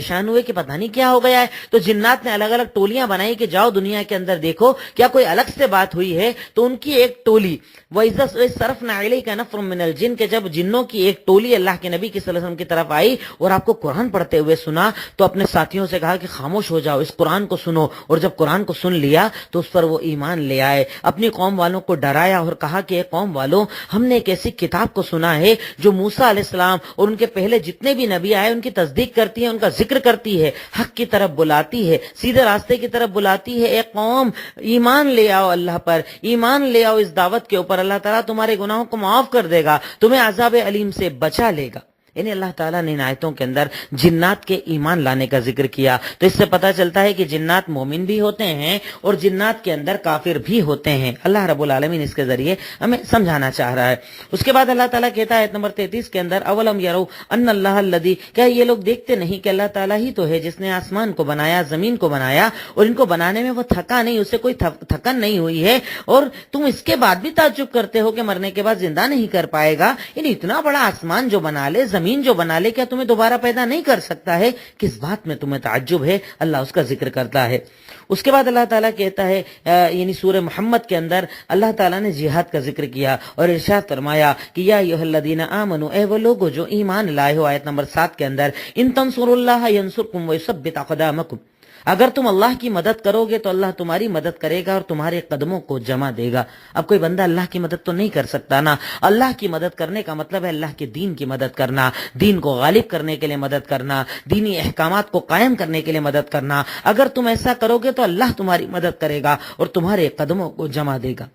پریشان ہوئے کہ پتہ نہیں کیا ہو گیا ہے، تو جنات نے الگ الگ ٹولیاں بنائی کہ جاؤ دنیا کے اندر دیکھو کیا کوئی الگ سے بات ہوئی ہے. تو ان کی ایک ٹولی صرفنا الیک نفر من الجن، کہ جب جنوں کی ایک ٹولی اللہ کے نبی صلی اللہ علیہ وسلم کی طرف آئی اور آپ کو قرآن پڑھتے ہوئے سنا تو اپنے ساتھیوں سے کہا کہ خاموش ہو جاؤ، اس قرآن کو سنو. اور جب قرآن کو سن لیا تو اس پر وہ ایمان لے آئے. اپنی قوم والوں کو ڈرایا اور کہا کہ اے قوم والوں، ہم نے ایک ایسی کتاب کو سنا ہے جو موسیٰ علیہ السلام اور ان کے پہلے جتنے بھی نبی آئے ان کی تصدیق کرتی ہے، ان کا ذکر کرتی ہے، حق کی طرف بلاتی ہے، سیدھے راستے کی طرف بلاتی ہے. اے قوم، ایمان لے آؤ اللہ پر، ایمان لے آؤ اس دعوت کے اوپر، اللہ تعالیٰ تمہارے گناہوں کو معاف کر دے گا، تمہیں عذاب علیم سے بچا لے گا. یعنی اللہ تعالیٰ نے ان آیتوں کے اندر جنات کے ایمان لانے کا ذکر کیا. تو اس سے پتہ چلتا ہے کہ جنات مومن بھی ہوتے ہیں اور جنات کے اندر کافر بھی ہوتے ہیں. اللہ رب العالمین اس کے ذریعے ہمیں سمجھانا چاہ رہا ہے. اس کے بعد اللہ تعالیٰ کہتا ہے آیت نمبر 33 کے اندر، اولم یرو ان اللہ الذی، کیا یہ لوگ دیکھتے نہیں کہ اللہ تعالیٰ ہی تو ہے جس نے آسمان کو بنایا، زمین کو بنایا، اور ان کو بنانے میں وہ تھکا نہیں، اسے کوئی تھکن نہیں ہوئی ہے، اور تم اس کے بعد بھی تعجب کرتے ہو کہ مرنے کے بعد زندہ نہیں کر پائے گا. یعنی اتنا بڑا آسمان جو بنا لے، زمین جو بنا لے، کیا تمہیں دوبارہ پیدا نہیں کر سکتا ہے؟ کس بات میں تمہیں تعجب ہے؟ اللہ اس کا ذکر کرتا ہے. اس کے بعد اللہ تعالیٰ کہتا ہے یعنی سورہ محمد کے اندر اللہ تعالیٰ نے جہاد کا ذکر کیا اور ارشاد فرمایا کہ یا ایھا الذین آمنوا، اے وہ لوگو جو ایمان لائے ہو، آیت نمبر 7 کے اندر، ان تنصروا اللہ ینصرکم ویثبت اقدامکم، اگر تم اللہ کی مدد کرو گے تو اللہ تمہاری مدد کرے گا اور تمہارے قدموں کو جمع دے گا. اب کوئی بندہ اللہ کی مدد تو نہیں کر سکتا نا. اللہ کی مدد کرنے کا مطلب ہے اللہ کے دین کی مدد کرنا، دین کو غالب کرنے کے لیے مدد کرنا، دینی احکامات کو قائم کرنے کے لیے مدد کرنا. اگر تم ایسا کرو گے تو اللہ تمہاری مدد کرے گا اور تمہارے قدموں کو جمع دے گا.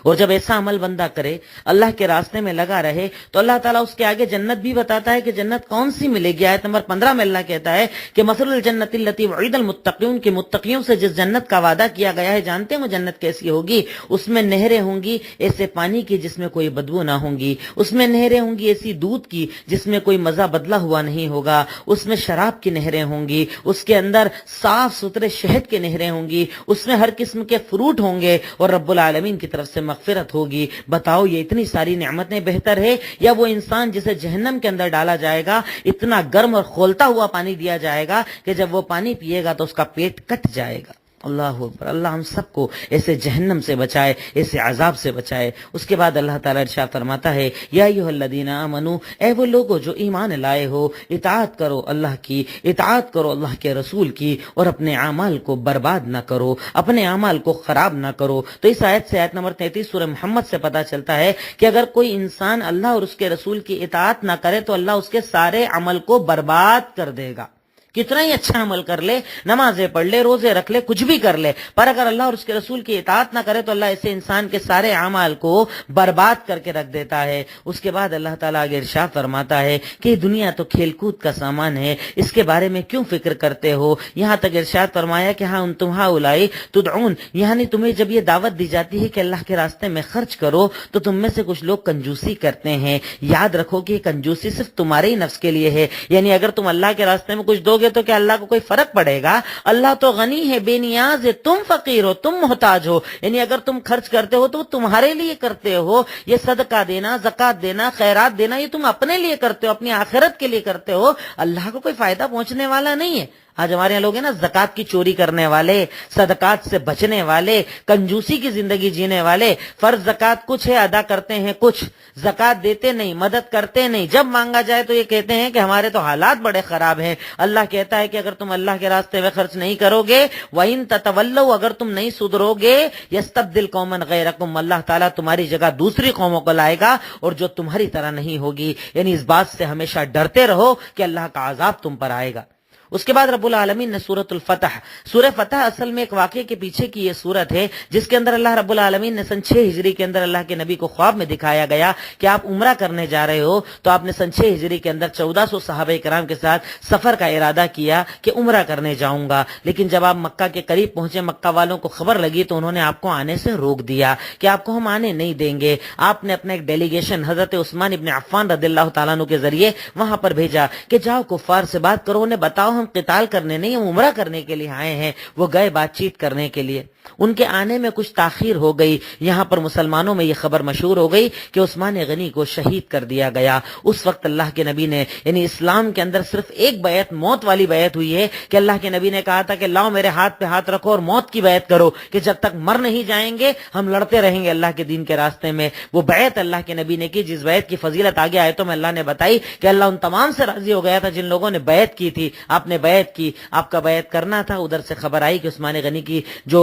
اور جب ایسا عمل بندہ کرے، اللہ کے راستے میں لگا رہے، تو اللہ تعالیٰ اس کے آگے جنت بھی بتاتا ہے کہ جنت کون سی ملے گی. آیت نمبر 15 میں اللہ کہتا ہے کہ مثل الجنت التی وعد المتقین، کہ متقیوں سے جس جنت کا وعدہ کیا گیا ہے، جانتے ہیں وہ جنت کیسی ہوگی؟ اس میں نہریں ہوں گی ایسے پانی کی جس میں کوئی بدبو نہ ہوں گی، اس میں نہریں ہوں گی ایسی دودھ کی جس میں کوئی مزہ بدلا ہوا نہیں ہوگا، اس میں شراب کی نہریں ہوں گی، اس کے اندر صاف ستھرے شہد کی نہریں ہوں گی، اس میں ہر قسم کے فروٹ ہوں گے اور رب العالمین کی طرف سے مغفرت ہوگی. بتاؤ یہ اتنی ساری نعمتیں بہتر ہے یا وہ انسان جسے جہنم کے اندر ڈالا جائے گا، اتنا گرم اور کھولتا ہوا پانی دیا جائے گا کہ جب وہ پانی پیے گا تو اس کا پیٹ کٹ جائے گا. اللہ اکبر. اللہ ہم سب کو ایسے جہنم سے بچائے، ایسے عذاب سے بچائے. اس کے بعد اللہ تعالیٰ ارشاد فرماتا ہے یا ایھا الذین آمنو، اے وہ لوگو جو ایمان لائے ہو، اطاعت کرو اللہ کی، اطاعت کرو اللہ کے رسول کی، اور اپنے اعمال کو برباد نہ کرو، اپنے اعمال کو خراب نہ کرو. تو اس آیت سے، آیت نمبر 33 سورہ محمد سے پتہ چلتا ہے کہ اگر کوئی انسان اللہ اور اس کے رسول کی اطاعت نہ کرے تو اللہ اس کے سارے عمل کو برباد کر دے گا. کتنا ہی اچھا عمل کر لے، نمازیں پڑھ لے، روزے رکھ لے، کچھ بھی کر لے، پر اگر اللہ اور اس کے رسول کی اطاعت نہ کرے تو اللہ ایسے انسان کے سارے اعمال کو برباد کر کے رکھ دیتا ہے. اس کے بعد اللہ تعالیٰ آگے ارشاد فرماتا ہے کہ دنیا تو کھیل کود کا سامان ہے، اس کے بارے میں کیوں فکر کرتے ہو. یہاں تک ارشاد فرمایا کہ ہاں تم ہؤلاء تدعون، یعنی تمہیں جب یہ دعوت دی جاتی ہے کہ اللہ کے راستے میں خرچ کرو تو تم میں سے کچھ لوگ کنجوسی کرتے ہیں. یاد رکھو کہ کنجوسی صرف تمہارے ہی نفس کے لیے ہے. یعنی اگر تم اللہ کے راستے میں کچھ دو گے تو کیا اللہ کو کوئی فرق پڑے گا؟ اللہ تو غنی ہے، بے نیاز ہے، تم فقیر ہو، تم محتاج ہو. یعنی اگر تم خرچ کرتے ہو تو تمہارے لیے کرتے ہو. یہ صدقہ دینا، زکات دینا، خیرات دینا، یہ تم اپنے لیے کرتے ہو، اپنی آخرت کے لیے کرتے ہو. اللہ کو کوئی فائدہ پہنچنے والا نہیں ہے. آج ہمارے یہاں لوگ ہیں نا زکات کی چوری کرنے والے، صدقات سے بچنے والے، کنجوسی کی زندگی جینے والے. فرض زکات کچھ ہے، ادا کرتے ہیں کچھ، زکات دیتے نہیں، مدد کرتے نہیں. جب مانگا جائے تو یہ کہتے ہیں کہ ہمارے تو حالات بڑے خراب ہیں. اللہ کہتا ہے کہ اگر تم اللہ کے راستے میں خرچ نہیں کرو گے، وَإِن تَتَوَلَّوْا، اگر تم نہیں سدھرو گے، يَسْتَبْدِلْ قَوْمًا غَيْرَكُمْ، اللہ تعالیٰ تمہاری جگہ دوسری قوموں کو لائے گا اور جو تمہاری طرح نہیں ہوگی. یعنی اس بات سے ہمیشہ ڈرتے رہو کہ اللہ کا عذاب تم پر آئے گا. اس کے بعد رب العالمین نے سورۃ الفتح، سورہ فتح اصل میں ایک واقعے کے پیچھے کی یہ سورت ہے جس کے اندر اللہ رب العالمین نے سن 6 ہجری کے اندر اللہ کے نبی کو خواب میں دکھایا گیا کہ آپ عمرہ کرنے جا رہے ہو. تو آپ نے سن 6 ہجری کے اندر 1400 صحابہ کرام کے ساتھ سفر کا ارادہ کیا کہ عمرہ کرنے جاؤں گا. لیکن جب آپ مکہ کے قریب پہنچے، مکہ والوں کو خبر لگی تو انہوں نے آپ کو آنے سے روک دیا کہ آپ کو ہم آنے نہیں دیں گے. آپ نے اپنا ایک ڈیلیگیشن حضرت عثمان ابن عفان رضی اللہ تعالیٰ عنہ کے ذریعے وہاں پر بھیجا کہ جاؤ کفار سے بات کرو، انہیں بتاؤ بتاؤ ہم قتال کرنے نہیں، ہم عمرہ کرنے کے لیے آئے ہیں۔ وہ گئے بات چیت کرنے کے لیے، ان کے آنے میں کچھ تاخیر ہو گئی۔ یہاں پر مسلمانوں میں یہ خبر مشہور ہو گئی کہ عثمان غنی کو شہید کر دیا گیا۔ اس وقت اللہ کے نبی نے، یعنی اسلام کے اندر صرف ایک بیعت، موت والی بیعت ہوئی ہے کہ اللہ کے نبی نے کہا تھا کہ لاؤ میرے ہاتھ پہ ہاتھ رکھو اور موت کی بیعت کرو کہ جب تک مر نہیں جائیں گے ہم لڑتے رہیں گے اللہ کے دین کے راستے میں۔ وہ بیعت اللہ کے نبی نے کی، جس بیعت کی فضیلت آگے آیتوں میں اللہ نے بتائی کہ اللہ ان تمام سے راضی ہو گیا تھا جن لوگوں نے بیعت کی تھی۔ آپ نے بیعت کی، آپ کا بیعت کرنا تھا۔ ادھر سے خبر آئی کہ عثمان غنی کی جو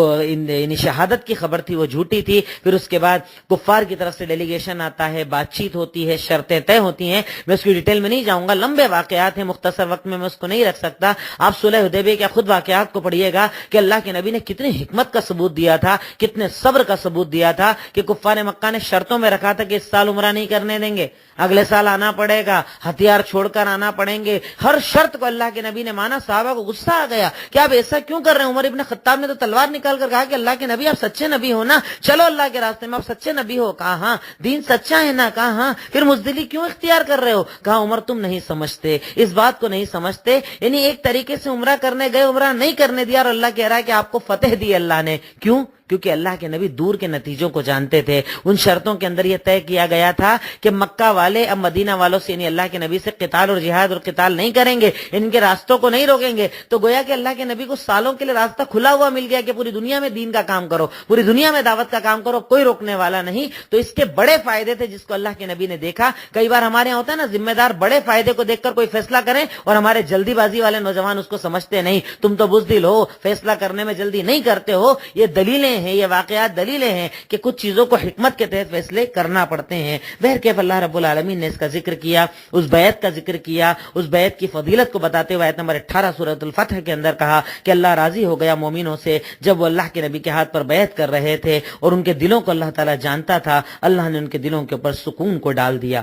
شہادت کی خبر تھی وہ جھوٹی تھی۔ پھر اس کے بعد کفار کی طرف سے ڈیلیگیشن آتا ہے، بات چیت ہوتی ہے، شرطیں طے ہوتی ہیں۔ میں اس کی ڈیٹیل میں نہیں جاؤں گا، لمبے واقعات ہیں، مختصر وقت میں اس کو نہیں رکھ سکتا۔ آپ صلح حدیبیہ کے خود واقعات کو پڑھیے گا کہ اللہ کے نبی نے کتنی حکمت کا ثبوت دیا تھا، کتنے صبر کا ثبوت دیا تھا کہ کفار مکہ نے شرطوں میں رکھا تھا کہ اس سال عمرہ نہیں کرنے دیں گے، اگلے سال آنا پڑے گا، ہتھیار چھوڑ کر آنا پڑیں گے۔ ہر شرط کو اللہ کے نبی نے مانا۔ صحابہ کو غصہ آ گیا کہ آپ ایسا کیوں کر رہے ہیں؟ عمر ابن خطاب نے تو تلوار نکال کر کہا کہ اللہ کے نبی آپ سچے نبی ہو نا، چلو اللہ کے راستے میں، آپ سچے نبی ہو۔ کہا ہاں، دین سچا ہے نا؟ کہا ہاں۔ پھر بزدلی کیوں اختیار کر رہے ہو؟ کہا عمر تم نہیں سمجھتے، اس بات کو نہیں سمجھتے۔ یعنی ایک طریقے سے عمرہ کرنے گئے، عمرہ نہیں کرنے دیا، اور اللہ کہہ رہا ہے کہ آپ کو فتح دی اللہ نے۔ کیوں؟ کیونکہ اللہ کے نبی دور کے نتیجوں کو جانتے تھے۔ ان شرطوں کے اندر یہ طے کیا گیا تھا کہ مکہ والے اب مدینہ والوں سے، یعنی اللہ کے نبی سے قتال اور جہاد اور قتال نہیں کریں گے، ان کے راستوں کو نہیں روکیں گے۔ تو گویا کہ اللہ کے نبی کو سالوں کے لیے راستہ کھلا ہوا مل گیا کہ پوری دنیا میں دین کا کام کرو، پوری دنیا میں دعوت کا کام کرو، کوئی روکنے والا نہیں۔ تو اس کے بڑے فائدے تھے جس کو اللہ کے نبی نے دیکھا۔ کئی بار ہمارے یہاں ہوتا ہے نا، ذمہ دار بڑے فائدے کو دیکھ کر کوئی فیصلہ کریں اور ہمارے جلدی بازی والے نوجوان اس کو سمجھتے نہیں، تم تو بزدل ہو، فیصلہ کرنے میں جلدی نہیں کرتے ہو۔ یہ دلیلیں ہیں، یہ واقعات دلیلیں ہیں کہ کچھ چیزوں کو حکمت کے تحت فیصلے کرنا پڑتے ہیں۔ بہرکیف اللہ رب العالمین نے اس کا ذکر کیا، اس بیعت کا ذکر کیا، اس بیعت کی فضیلت کو بتاتے ہوئے آیت نمبر 18 سورۃ الفتح کے اندر کہا کہ اللہ راضی ہو گیا مومنوں سے جب وہ اللہ کے نبی کے ہاتھ پر بیعت کر رہے تھے، اور ان کے دلوں کو اللہ تعالیٰ جانتا تھا۔ اللہ نے ان کے دلوں کے اوپر سکون کو ڈال دیا۔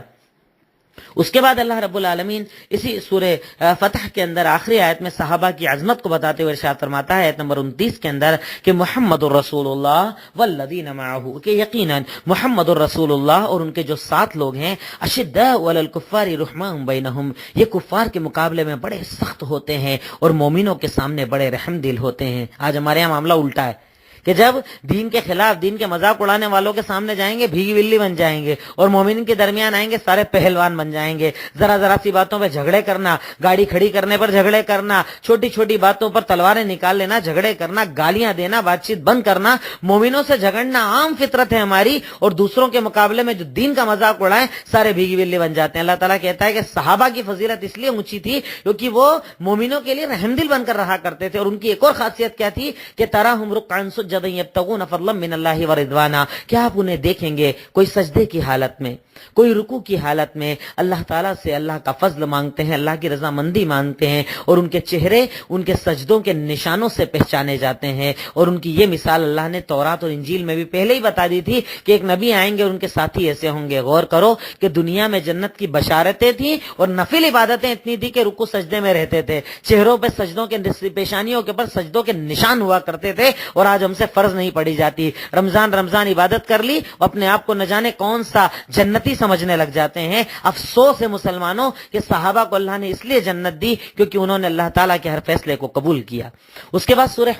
اس کے بعد اللہ رب العالمین اسی سورہ فتح کے اندر آخری آیت میں صحابہ کی عظمت کو بتاتے ہوئے ارشاد فرماتا ہے آیت نمبر 29 کے اندر کہ محمد الرسول اللہ والذین معہ، کہ یقیناً محمد الرسول اللہ اور ان کے جو ساتھ لوگ ہیں، اشداء علی الکفار رحماء بینہم، یہ کفار کے مقابلے میں بڑے سخت ہوتے ہیں اور مومنوں کے سامنے بڑے رحم دل ہوتے ہیں۔ آج ہمارے یہاں معاملہ الٹا ہے کہ جب دین کے خلاف، دین کے مذاق اڑانے والوں کے سامنے جائیں گے بھیگی بلی بن جائیں گے، اور مومنین کے درمیان آئیں گے سارے پہلوان بن جائیں گے۔ ذرا ذرا سی باتوں پہ جھگڑے کرنا، گاڑی کھڑی کرنے پر جھگڑے کرنا، چھوٹی چھوٹی باتوں پر تلواریں نکال لینا، جھگڑے کرنا، گالیاں دینا، بات چیت بند کرنا، مومنوں سے جھگڑنا عام فطرت ہے ہماری، اور دوسروں کے مقابلے میں جو دین کا مذاق اڑائیں سارے بھیگی بلی بن جاتے ہیں۔ اللہ تعالیٰ کہتا ہے کہ صحابہ کی فضیلت اس لیے اونچی تھی کیونکہ وہ مومنوں کے لیے رحم دل بن کر رہا کرتے تھے، اور ان کی ایک اور خاصیت کیا تھی کہ تراہم رکعا سجدا یبتغون فضلا من اللہ ورضوانا، کیا آپ انہیں دیکھیں گے کوئی سجدے کی حالت میں، کوئی رکوع کی حالت میں اللہ تعالیٰ سے اللہ کا فضل مانگتے ہیں، اللہ کی رضامندی مانگتے ہیں، اور ان کے چہرے ان کے سجدوں کے نشانوں سے پہچانے جاتے ہیں۔ اور ان کی یہ مثال اللہ نے تورات اور انجیل میں بھی پہلے ہی بتا دی تھی کہ ایک نبی آئیں گے اور ان کے ساتھی ایسے ہوں گے۔ غور کرو کہ دنیا میں جنت کی بشارتیں تھیں اور نفل عبادتیں اتنی تھی کہ رکوع سجدے میں رہتے تھے، چہروں پہ سجدوں کے، پیشانیوں کے پر سجدوں کے نشان ہوا کرتے تھے، اور آج ہم سے فرض نہیں پڑی جاتی۔ رمضان عبادت کر لی، اپنے آپ کو نہ جانے کون سا جنتی سمجھنے لگ جاتے ہیں۔ افسوس ہے مسلمانوں کہ صحابہ کو اللہ نے اس لیے جنت دی کیونکہ انہوں نے اللہ تعالیٰ کے ہر فیصلے کو قبول کیا۔ اس کے بعد سورہ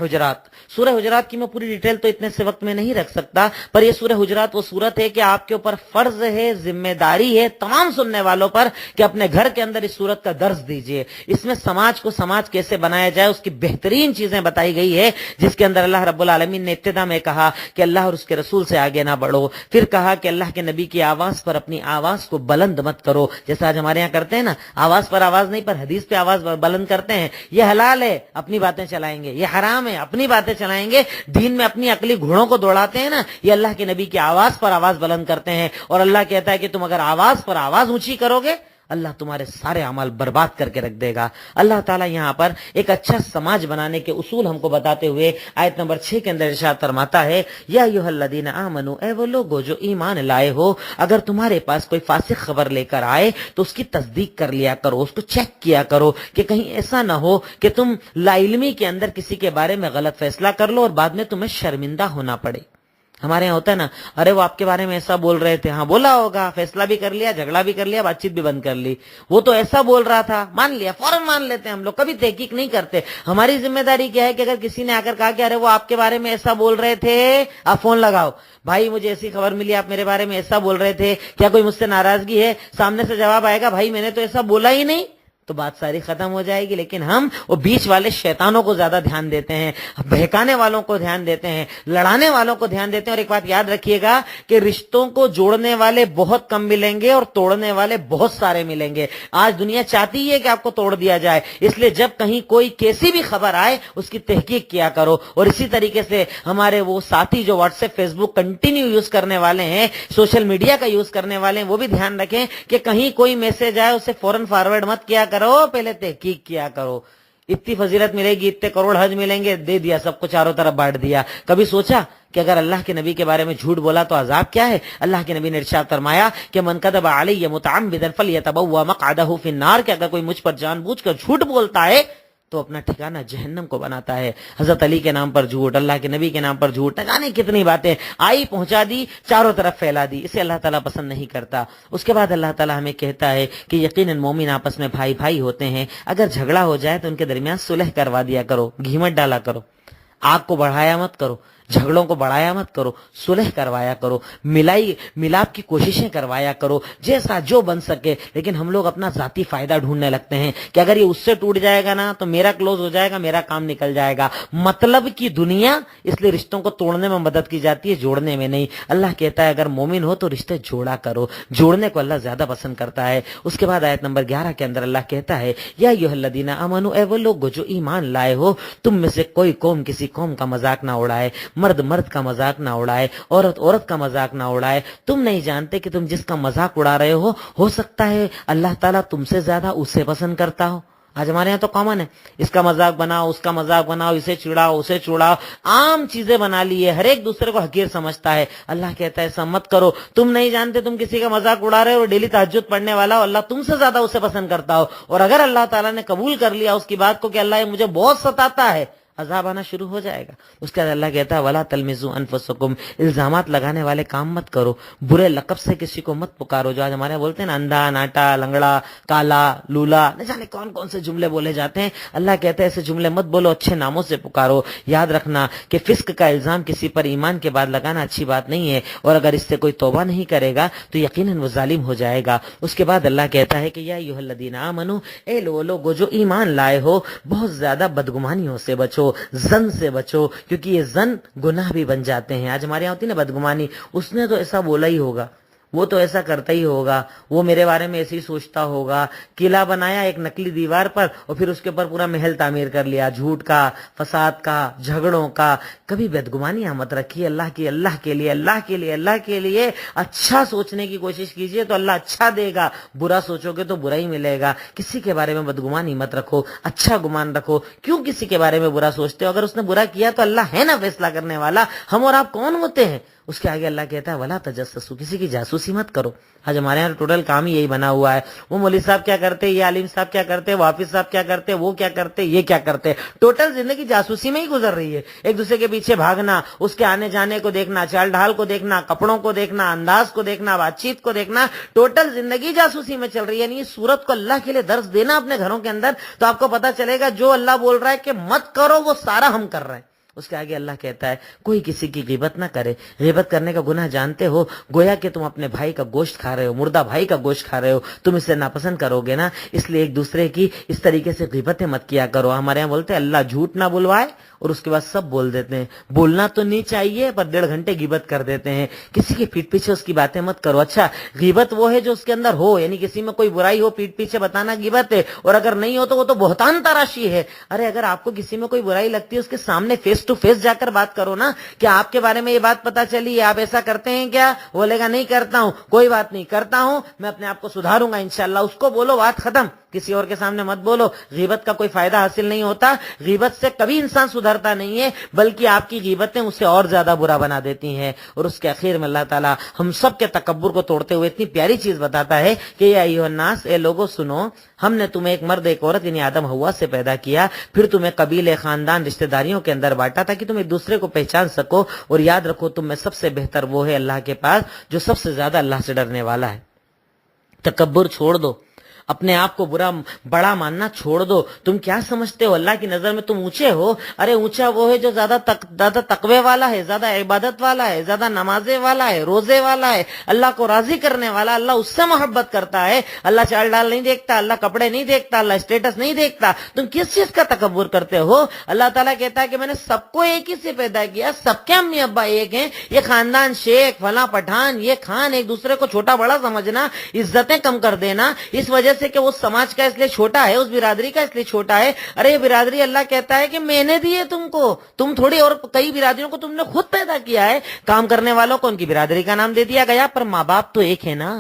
حجرات کی میں پوری ڈیٹیل تو اتنے سے وقت میں نہیں رکھ سکتا، پر یہ سورہ حجرات وہ سورت ہے کہ آپ کے اوپر فرض ہے، ذمہ داری ہے تمام سننے والوں پر کہ اپنے گھر کے اندر اس سورت کا درس دیجئے۔ اس میں سماج کیسے بنایا جائے اس کی بہترین چیزیں بتائی گئی ہے، جس کے اندر اللہ رب العالمین نے ابتدا میں کہا کہ اللہ اور اس کے رسول سے آگے نہ بڑھو، پھر کہا کہ اللہ کے نبی کی آواز پر اپنی آواز کو بلند مت کرو، جیسا آج ہمارے یہاں کرتے ہیں نا، آواز پر آواز نہیں پر حدیث پہ آواز بلند کرتے ہیں۔ یہ حلال ہے، اپنی باتیں چلائیں گے، یہ حرام ہے، اپنی باتیں چلائیں گے، دین میں اپنی عقلی گھوڑوں کو دوڑاتے ہیں نا، یہ اللہ کے نبی کی آواز پر آواز بلند کرتے ہیں۔ اور اللہ کہتا ہے کہ تم اگر آواز پر آواز اونچی کرو گے اللہ تمہارے سارے اعمال برباد کر کے رکھ دے گا۔ اللہ تعالیٰ یہاں پر ایک اچھا سماج بنانے کے اصول ہم کو بتاتے ہوئے آیت نمبر 6 کے اندر ارشاد فرماتا ہے یا ایھا الذین آمنو، اے وہ لوگو جو ایمان لائے ہو، اگر تمہارے پاس کوئی فاسق خبر لے کر آئے تو اس کی تصدیق کر لیا کرو، اس کو چیک کیا کرو کہ کہیں ایسا نہ ہو کہ تم لا علمی کے اندر کسی کے بارے میں غلط فیصلہ کر لو اور بعد میں تمہیں شرمندہ ہونا پڑے۔ ہمارے یہاں ہوتا ہے نا، ارے وہ آپ کے بارے میں ایسا بول رہے تھے، ہاں بولا ہوگا، فیصلہ بھی کر لیا، جھگڑا بھی کر لیا، بات چیت بھی بند کر لی، وہ تو ایسا بول رہا تھا، مان لیا، فوراً مان لیتے ہیں ہم لوگ، کبھی تحقیق نہیں کرتے. ہماری ذمہ داری کیا ہے کہ اگر کسی نے آ کر کہا کہ ارے وہ آپ کے بارے میں ایسا بول رہے تھے، آپ فون لگاؤ، بھائی مجھے ایسی خبر ملی آپ میرے بارے میں ایسا بول رہے تھے، کیا کوئی مجھ سے ناراضگی ہے؟ سامنے سے جواب آئے گا بھائی میں نے تو ایسا بولا ہی نہیں، تو بات ساری ختم ہو جائے گی. لیکن ہم وہ بیچ والے شیطانوں کو زیادہ دھیان دیتے ہیں، بہکانے والوں کو دھیان دیتے ہیں، لڑانے والوں کو دھیان دیتے ہیں. اور ایک بات یاد رکھیے گا کہ رشتوں کو جوڑنے والے بہت کم ملیں گے اور توڑنے والے بہت سارے ملیں گے. آج دنیا چاہتی ہے کہ آپ کو توڑ دیا جائے، اس لیے جب کہیں کوئی کیسی بھی خبر آئے اس کی تحقیق کیا کرو. اور اسی طریقے سے ہمارے وہ ساتھی جو واٹس ایپ فیس بک کنٹینیو یوز کرنے والے ہیں، سوشل میڈیا کا یوز کرنے والے ہیں، وہ بھی دھیان رکھیں کہ کہیں کوئی میسج آئے اسے فوراً فارورڈ مت کیا کرو، پہلے تحقیق کیا کرو. اتنی فضیلت ملے گی، اتنے کروڑ حج ملیں گے، دے دیا سب کو چاروں طرف بانٹ دیا. کبھی سوچا کہ اگر اللہ کے نبی کے بارے میں جھوٹ بولا تو عذاب کیا ہے؟ اللہ کے نبی نے ارشاد فرمایا کہ من کذب علی متعمدا فلیتبوأ مقعدہ فی النار، کہ اگر کوئی مجھ پر جان بوجھ کر جھوٹ بولتا ہے تو اپنا ٹھکانہ جہنم کو بناتا ہے. حضرت علی کے نام پر جھوٹ، اللہ کے نبی کے نام پر جھوٹ، نہ جانے کتنی باتیں آئی پہنچا دی، چاروں طرف پھیلا دی. اسے اللہ تعالیٰ پسند نہیں کرتا. اس کے بعد اللہ تعالیٰ ہمیں کہتا ہے کہ یقیناً مومن آپس میں بھائی بھائی ہوتے ہیں، اگر جھگڑا ہو جائے تو ان کے درمیان صلح کروا دیا کرو، گھی مت ڈالا کرو، آگ کو بڑھایا مت کرو، جھگڑوں کو بڑھایا مت کرو، صلح کروایا کرو، ملاپ کی کوششیں کروایا کرو، جیسا جو بن سکے. لیکن ہم لوگ اپنا ذاتی فائدہ ڈھونڈنے لگتے ہیں کہ اگر یہ اس سے ٹوٹ جائے گا نا تو میرا کلوز ہو جائے گا، میرا کام نکل جائے گا. مطلب کی دنیا، اس لیے رشتوں کو توڑنے میں مدد کی جاتی ہے، جوڑنے میں نہیں. اللہ کہتا ہے اگر مومن ہو تو رشتے جوڑا کرو، جوڑنے کو اللہ زیادہ پسند کرتا ہے. اس کے بعد آیت نمبر 11 کے اندر اللہ کہتا ہے یا ایھا الذین آمنوا، اے وہ لوگ جو ایمان لائے ہو، تم میں سے کوئی قوم کسی قوم کا مذاق نہ اڑائے، مرد مرد کا مذاق نہ اڑائے، عورت عورت کا مذاق نہ اڑائے. تم نہیں جانتے کہ تم جس کا مذاق اڑا رہے ہو سکتا ہے اللہ تعالیٰ تم سے زیادہ اسے پسند کرتا ہو. آج ہمارے یہاں تو کامن ہے، اس کا مذاق بناؤ، اس کا مذاق بناؤ، اسے چڑھاؤ، اسے چڑھاؤ، عام چیزیں بنا لی ہے، ہر ایک دوسرے کو حقیر سمجھتا ہے. اللہ کہتا ہے ایسا مت کرو، تم نہیں جانتے تم کسی کا مذاق اڑا رہے ہو، ڈیلی تہجد پڑھنے والا ہو، اللہ تم سے زیادہ اسے پسند کرتا ہو. اور اگر اللہ تعالیٰ نے قبول کر لیا اس کی بات کو کہ اللہ یہ مجھے بہت ستاتا ہے، عذاب آنا شروع ہو جائے گا. اس کے بعد اللہ کہتا ہے وَلَا تَلْمِزُوا أَنفُسَكُمْ، الزامات لگانے والے کام مت کرو، برے لقب سے کسی کو مت پکارو. جو آج ہمارے بولتے ہیں نا اندھا، ناٹا، لنگڑا، کالا، لولا، نہ جانے کون کون سے جملے بولے جاتے ہیں. اللہ کہتا ہے ایسے جملے مت بولو، اچھے ناموں سے پکارو. یاد رکھنا کہ فسق کا الزام کسی پر ایمان کے بعد لگانا اچھی بات نہیں ہے، اور اگر اس سے کوئی توبہ نہیں کرے گا تو یقیناً وہ ظالم ہو جائے گا. اس کے بعد اللہ کہتا ہے کہ یا ایھا الذین آمنوا، اے لوگو جو ایمان لائے ہو، بہت زیادہ بدگمانیوں سے بچو، زن سے بچو، کیونکہ یہ زن گناہ بھی بن جاتے ہیں. آج ہمارے یہاں ہوتی ہے نا بدگمانی، اس نے تو ایسا بولا ہی ہوگا، وہ تو ایسا کرتا ہی ہوگا، وہ میرے بارے میں ایسے ہی سوچتا ہوگا. قلعہ بنایا ایک نقلی دیوار پر اور پھر اس کے اوپر پورا محل تعمیر کر لیا، جھوٹ کا، فساد کا، جھگڑوں کا. کبھی بدگمانیاں مت رکھیے. اللہ کے لیے اچھا سوچنے کی کوشش کیجئے تو اللہ اچھا دے گا، برا سوچو گے تو برا ہی ملے گا. کسی کے بارے میں بدگمانی مت رکھو، اچھا گمان رکھو. کیوں کسی کے بارے میں برا سوچتے ہو؟ اگر اس نے برا کیا تو اللہ ہے نا فیصلہ کرنے والا، ہم اور آپ کون ہوتے ہیں؟ اس کے آگے اللہ کہتا ہے ولا تجسسوا، کسی کی جاسوسی مت کرو. آج ہمارے یہاں ٹوٹل کام ہی یہی بنا ہوا ہے. وہ مولوی صاحب کیا کرتے، یہ عالم صاحب کیا کرتے، وہ حافظ صاحب کیا کرتے، وہ کیا کرتے، یہ کیا کرتے. ٹوٹل زندگی جاسوسی میں ہی گزر رہی ہے. ایک دوسرے کے پیچھے بھاگنا، اس کے آنے جانے کو دیکھنا، چال ڈھال کو دیکھنا، کپڑوں کو دیکھنا، انداز کو دیکھنا، بات چیت کو دیکھنا. ٹوٹل زندگی جاسوسی میں چل رہی ہے. یعنی اس صورت کو اللہ کے لیے درس دینا اپنے گھروں کے اندر، تو آپ کو پتا چلے گا جو اللہ بول رہا ہے کہ مت کرو وہ سارا ہم کر رہے ہیں. اس کے آگے اللہ کہتا ہے کوئی کسی کی غیبت نہ کرے. غیبت کرنے کا گناہ جانتے ہو، گویا کہ تم اپنے بھائی کا گوشت کھا رہے ہو، مردہ بھائی کا گوشت کھا رہے ہو، تم اسے ناپسند کرو گے نا. اس لیے ایک دوسرے کی اس طریقے سے غیبتیں مت کیا کرو. ہمارے یہاں بولتے ہیں اللہ جھوٹ نہ بلوائے، اور اس کے بعد سب بول دیتے ہیں. بولنا تو نہیں چاہیے پر 1.5 گھنٹے غیبت کر دیتے ہیں. کسی کی پیٹھ پیچھے اس کی باتیں مت کرو. اچھا غیبت وہ ہے جو اس کے اندر ہو، یعنی کسی میں کوئی برائی ہو پیٹھ پیچھے بتانا غیبت ہے، اور اگر نہیں ہو تو وہ تو بہتان تراشی ہے. ارے اگر آپ کو کسی میں کوئی برائی لگتی ہے اس کے سامنے فیس ٹو فیس جا کر بات کرو نا. کیا آپ کے بارے میں یہ بات پتا چلی ہے، آپ ایسا کرتے ہیں کیا؟ بولے گا نہیں کرتا ہوں. کوئی بات نہیں، کرتا ہوں، میں اپنے آپ کو سدھاروں گا انشاءاللہ. اس کو بولو، بات ختم. کسی اور کے سامنے مت بولو. غیبت کا کوئی فائدہ حاصل نہیں ہوتا. غیبت سے کبھی انسان سدھرتا نہیں ہے، بلکہ آپ کی غیبتیں اسے اور زیادہ برا بنا دیتی ہیں. اور اس کے اخیر میں اللہ تعالیٰ ہم سب کے تکبر کو توڑتے ہوئے اتنی پیاری چیز بتاتا ہے کہ یا ایھا الناس، اے لوگو سنو، ہم نے تمہیں ایک مرد ایک عورت یعنی آدم حوا سے پیدا کیا، پھر تمہیں قبیلے، خاندان، رشتہ داریوں کے اندر بانٹا. بانٹا تاکہ تم ایک دوسرے کو پہچان سکو، اور یاد رکھو تم میں سب سے بہتر وہ ہے اللہ کے پاس جو سب سے زیادہ اللہ سے ڈرنے والا ہے۔ تکبر چھوڑ دو، اپنے آپ کو بڑا ماننا چھوڑ دو۔ تم کیا سمجھتے ہو اللہ کی نظر میں تم اونچے ہو؟ ارے اونچا وہ ہے جو زیادہ تقوی والا ہے، زیادہ عبادت والا ہے، زیادہ نمازے والا ہے، روزے والا ہے، اللہ کو راضی کرنے والا، اللہ اس سے محبت کرتا ہے۔ اللہ چال ڈال نہیں دیکھتا، اللہ کپڑے نہیں دیکھتا، اللہ اسٹیٹس نہیں دیکھتا۔ تم کس چیز کا تکبر کرتے ہو؟ اللہ تعالیٰ کہتا ہے کہ میں نے سب کو ایک ہی سے پیدا کیا، سب کے امی ابا ایک ہیں، یہ خاندان شیخ فلاں پٹھان یہ خان، ایک دوسرے کو چھوٹا بڑا سمجھنا، عزتیں کم کر دینا اس وجہ سے کہ وہ سماج کا اس لیے چھوٹا ہے، اس برادری کا اس لیے چھوٹا ہے۔ ارے یہ برادری اللہ کہتا ہے کہ میں نے دی ہے تم کو، تم تھوڑی اور کئی برادریوں کو تم نے خود پیدا کیا ہے۔ کام کرنے والوں کو ان کی برادری کا نام دے دیا گیا، پر ماں باپ تو ایک ہے نا،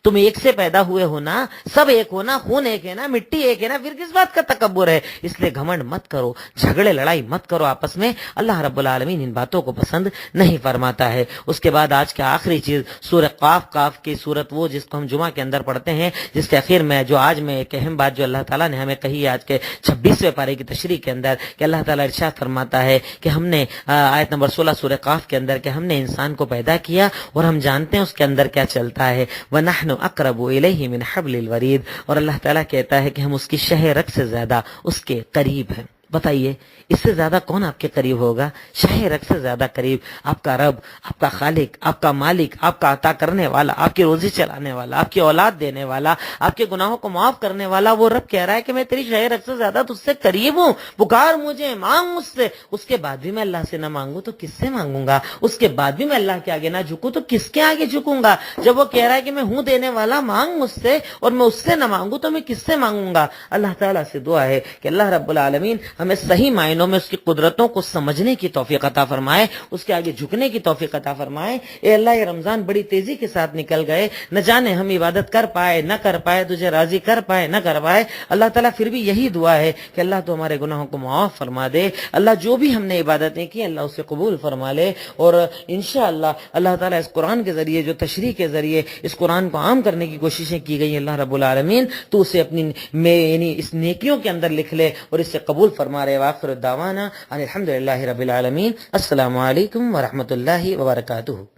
تم ایک سے پیدا ہوئے ہو نا، سب ایک ہو نا، خون ایک ہے نا، مٹی ایک ہے نا، پھر کس بات کا تکبر ہے؟ اس لیے گھمنڈ مت کرو، جھگڑے لڑائی مت کرو آپس میں، اللہ رب العالمین ان باتوں کو پسند نہیں فرماتا ہے۔ اس کے بعد آج کا آخری چیز سورہ قاف کی سورت، وہ جس کو ہم جمعہ کے اندر پڑھتے ہیں، جس کے اخیر میں جو آج میں ایک اہم بات جو اللہ تعالیٰ نے ہمیں کہی ہے آج کے 26ویں پارے کی تشریح کے اندر، کہ اللہ تعالیٰ ارشاد فرماتا ہے کہ ہم نے آیت نمبر 16 سورہ قاف کے اندر کہ ہم نے انسان کو پیدا کیا اور ہم جانتے ہیں اس کے اندر کیا چلتا ہے، وَنَحْنُ أَقْرَبُ إِلَيْهِ مِنْ حَبْلِ الْوَرِيدِ، اور اللہ تعالیٰ کہتا ہے کہ ہم اس کی شہ رگ سے زیادہ اس کے قریب ہیں۔ بتائیے اس سے زیادہ کون آپ کے قریب ہوگا؟ شہ رگ سے زیادہ قریب آپ کا رب، آپ کا خالق، آپ کا مالک، آپ کا عطا کرنے والا، آپ کی روزی چلانے والا، آپ کی اولاد دینے والا، آپ کے گناہوں کو معاف کرنے والا، وہ رب کہہ رہا ہے کہ میں تیری شہ رگ سے زیادہ تجھ سے قریب ہوں، پکار مجھے، مانگ مجھ سے۔ اس کے بعد بھی میں اللہ سے نہ مانگوں تو کس سے مانگوں گا؟ اس کے بعد بھی میں اللہ کے آگے نہ جھکوں تو کس کے آگے جھکوں گا؟ جب وہ کہہ رہا ہے کہ میں ہوں دینے والا، مانگ مجھ سے، اور میں اس سے نہ مانگوں تو میں کس سے مانگوں گا؟ اللہ تعالیٰ سے دعا ہے کہ اللہ رب العالمین ہمیں صحیح معنوں میں اس کی قدرتوں کو سمجھنے کی توفیق عطا فرمائے، اس کے آگے جھکنے کی توفیق عطا فرمائے۔ اے اللہ یہ رمضان بڑی تیزی کے ساتھ نکل گئے، نہ جانے ہم عبادت کر پائے نہ کر پائے، تجھے راضی کر پائے نہ کر پائے۔ اللہ تعالیٰ پھر بھی یہی دعا ہے کہ اللہ تو ہمارے گناہوں کو معاف فرما دے، اللہ جو بھی ہم نے عبادتیں کی اللہ اسے قبول فرما لے، اور انشاءاللہ اللہ تعالیٰ اس قرآن کے ذریعے جو تشریح کے ذریعے اس قرآن کو عام کرنے کی کوششیں کی گئی ہیں، اللہ رب العالمین تو اسے اپنی یعنی اس نیکیوں کے اندر لکھ لے اور اسے قبول فرما رہے۔ وآخر دعوانا الحمدللہ رب العالمین۔ السلام علیکم ورحمۃ اللہ وبرکاتہ۔